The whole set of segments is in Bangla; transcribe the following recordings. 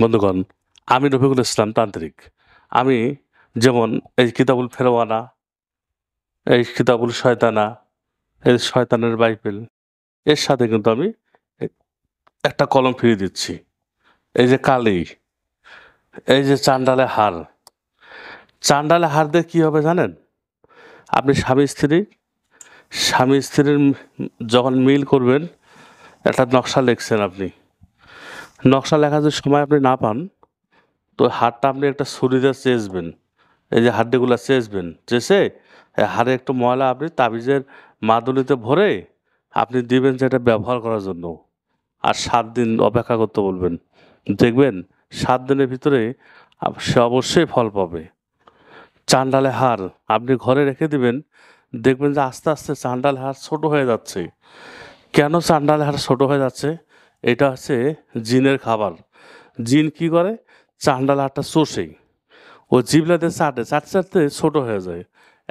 বন্ধুগণ, আমি রফিকুল ইসলাম তান্ত্রিক। আমি যেমন এই কিতাবুল ফেরওয়ানা, এই কিতাবুল শয়তানা, এই শয়তানের বাইবেল এর সাথে কিন্তু আমি এ একটা কলম ফিরিয়ে দিচ্ছি। এই যে কালি, এই যে চান্ডালে হার, চান্ডালে হার দিয়ে কী হবে জানেন? আপনি স্বামী-স্ত্রীর যখন মিল করবেন, একটা নকশা লিখছেন আপনি। নকশা লেখার যদি সময় আপনি না পান, তো হাড়টা আপনি একটা ছুরি দিয়ে চেঁচবেন। এই যে হাড্ডিগুলা চেঁচবেন, চেঁচে হাড়ে একটু ময়লা আপনি তাবিজের মাদুলিতে ভরে আপনি দিবেন যে এটা ব্যবহার করার জন্য। আর ৭ দিন অপেক্ষা করতে বলবেন। দেখবেন ৭ দিনের ভিতরে সে অবশ্যই ফল পাবে। চান্ডালে হার আপনি ঘরে রেখে দিবেন, দেখবেন যে আস্তে, আস্তে চান্ডালে হার ছোট হয়ে যাচ্ছে। কেন চান্ডালে হার ছোট হয়ে যাচ্ছে? এটা হচ্ছে জিনের খাবার। জিন কি করে? চান্ডালে হারটা চষে। ও জিভলাতে চাটে, চাটতে, চাটতে ছোট হয়ে যায়।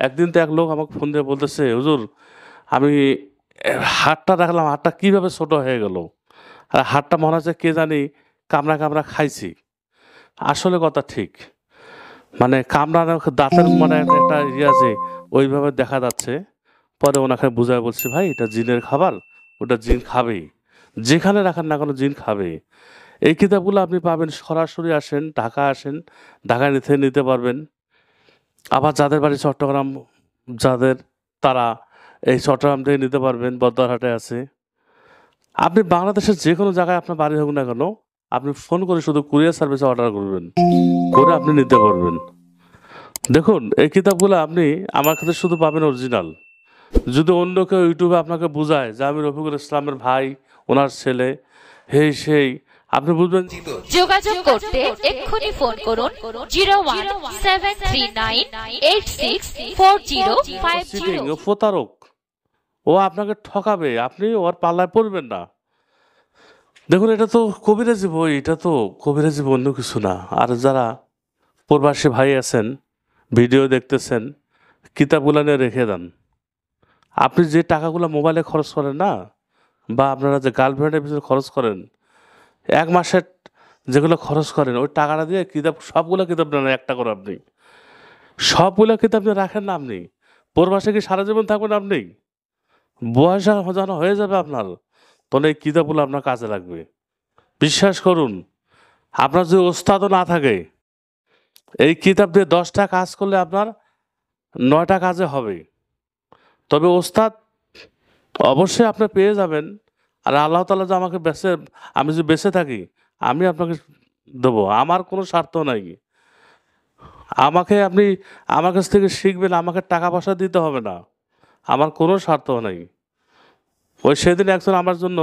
একদিন তো এক লোক আমাকে ফোন দিয়ে বলতেছে, "হুজুর, আমি হাড়টা দেখলাম, হাড়টা কীভাবে ছোট হয়ে গেল? আর হাড়টা মনে হচ্ছে কে জানি কামড়া, কামড়া খাইছি।" আসলে কথা ঠিক। মানে কামড়ানো দাঁতের মানে একটা ইয়ে আছে, ওইভাবে দেখা যাচ্ছে। পরে ওনাকে বুঝায় বলছি, "ভাই, এটা জিনের খাবার, ওটা জিন খাবেই। যেখানে রাখেন না কেন জিন খাবেই।" এই কিতাবগুলো আপনি পাবেন, সরাসরি আসেন, ঢাকা আসেন, ঢাকায় নিতে পারবেন। আবার যাদের বাড়ি চট্টগ্রাম, যাদের তারা এই চট্টগ্রাম থেকে নিতে পারবেন, বদ্দারহাটে আছে। আপনি বাংলাদেশের যেকোনো জায়গায় আপনার বাড়ি হোক না কেন, আপনি ফোন করে শুধু কুরিয়ার সার্ভিসে অর্ডার করবেন, করে আপনি নিতে পারবেন। দেখুন, এই কিতাবগুলো আপনি আমার কাছে শুধু পাবেন অরিজিনাল। যদি অন্য কেউ ইউটিউবে আপনাকে বুঝায় যে আমি রফিকুল ইসলামের ভাই, ওনার ছেলে, হেই সেই, আপনি বুঝবেন। যোগাযোগ করতে এক্ষুনি ফোন করুন 01739864050। প্রতারক, ও আপনাকে ঠকাবে, আপনি ওর পাল্লায় পড়বেন না। দেখুন, এটা তো কবিরাজি বই, এটা তো কবিরাজি বই, অন্য কিছু না। আর যারা প্রবাসী ভাই আছেন, ভিডিও দেখতেছেন, কিতাবগুলো নিয়ে রেখে দেন। আপনি যে টাকাগুলো মোবাইলে খরচ করেন না, বা আপনারা যে গার্লফ্রেন্ডের পিছনে খরচ করেন, ১ মাসের যেগুলো খরচ করেন, ওই টাকাটা দিয়ে কিতাব, সবগুলো কিতাব নেন একটা করে আপনি। সবগুলো কিতাব নিয়ে রাখেন না আপনি। প্রবাসে কি সারা জীবন থাকবেন আপনি? বয়স যেন হয়ে যাবে আপনার, তখন এই কিতাবগুলো আপনার কাজে লাগবে। বিশ্বাস করুন, আপনার যদি ওস্তাদও না থাকে, এই কিতাব দিয়ে ১০টা কাজ করলে আপনার ৯টা কাজে হবে। তবে ওস্তাদ অবশ্যই আপনি পেয়ে যাবেন। আর আল্লাহ তাআলা যে আমাকে আমি যদি বেঁচে থাকি, আমি আপনাকে দেবো। আমার কোনো স্বার্থ নাই। আপনি আমার কাছ থেকে শিখবেন, আমাকে টাকা পয়সা দিতে হবে না। আমার কোনো স্বার্থ নাই। ওই সেদিন একজন আমার জন্য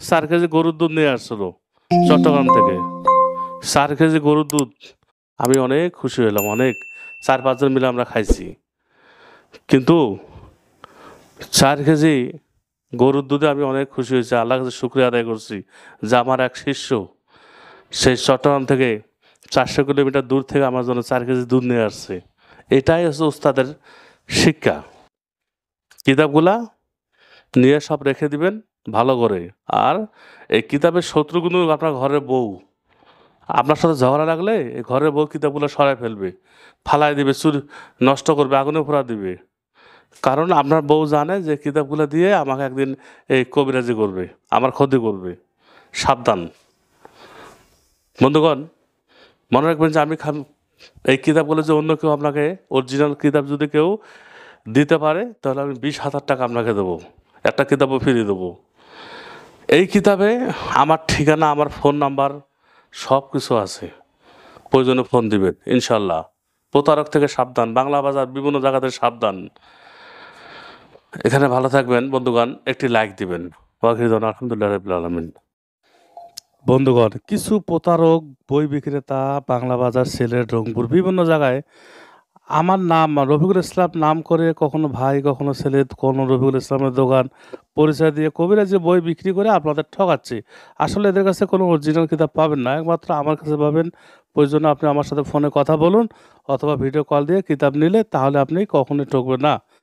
৪ কেজি গরুর দুধ নিয়ে আসছিল চট্টগ্রাম থেকে। ৪ কেজি গরুর দুধ, আমি অনেক খুশি হলাম, অনেক। ৪-৫ জন মিলে আমরা খাইছি। কিন্তু ৪ কেজি গরুর দুধে আমি অনেক খুশি হয়েছি, আল্লাহর কাছে শুকরিয়া আদায় করছি যে আমার এক শিষ্য সেই চট্টগ্রাম থেকে ৪০০ কিলোমিটার দূর থেকে আমার জন্য ৪ কেজি দুধ নিয়ে আসছে। এটাই হচ্ছে ওস্তাদের শিক্ষা। কিতাবগুলা নিয়ে সব রেখে দিবেন ভালো করে। আর এই কিতাবের শত্রুগুলো আপনার ঘরের বউ। আপনার সাথে ঝগড়া লাগলে এই ঘরের বউ কিতাবগুলো সরায় ফেলবে, ফালায় দিবে, নষ্ট করবে, আগুনে পোড়া দিবে। কারণ আপনার বউ জানে যে কিতাবগুলো দিয়ে আমাকে একদিন এই কবিরাজি করবে, আমার ক্ষতি করবে। সাবধান বন্ধুগণ, মনে রাখবেন যে এই কিতাবগুলো যে অন্য কেউ আপনাকে অরিজিনাল কিতাব যদি কেউ দিতে পারে, তাহলে আমি ২০,০০০ টাকা আপনাকে দেবো, একটা কিতাবও ফিরিয়ে দেবো। এই কিতাবে আমার ঠিকানা, আমার ফোন নাম্বার সব কিছু আছে। প্রয়োজনে ফোন দিবেন, ইনশাল্লাহ। প্রতারক থেকে সাবধান, বাংলা বাজার বিভিন্ন জায়গাতে সাবধান। এখানে ভালো থাকবেন বন্ধুগণ, একটি লাইক দিবেন। আলহামদুলিল্লাহ রাব্বিল আলামিন। বন্ধুগণ, কিছু প্রতারক, বই বিক্রেতা, বাংলা বাজার, সিলেট, রংপুর বিভিন্ন জায়গায় আমার নাম রফিকুল ইসলাম নাম করে কখনো ভাই, কখনো ছেলে, কোনো রফিকুল ইসলামের দোকান পরিচয় দিয়ে কবিরাজি বই বিক্রি করে আপনাদের ঠকাচ্ছে। আসলে এদের কাছে কোনো অরিজিনাল কিতাব পাবেন না, একমাত্র আমার কাছে পাবেন। প্রয়োজনে আপনি আমার সাথে ফোনে কথা বলুন, অথবা ভিডিও কল দিয়ে কিতাব নিলে, তাহলে আপনি কখনোই ঠকবেন না।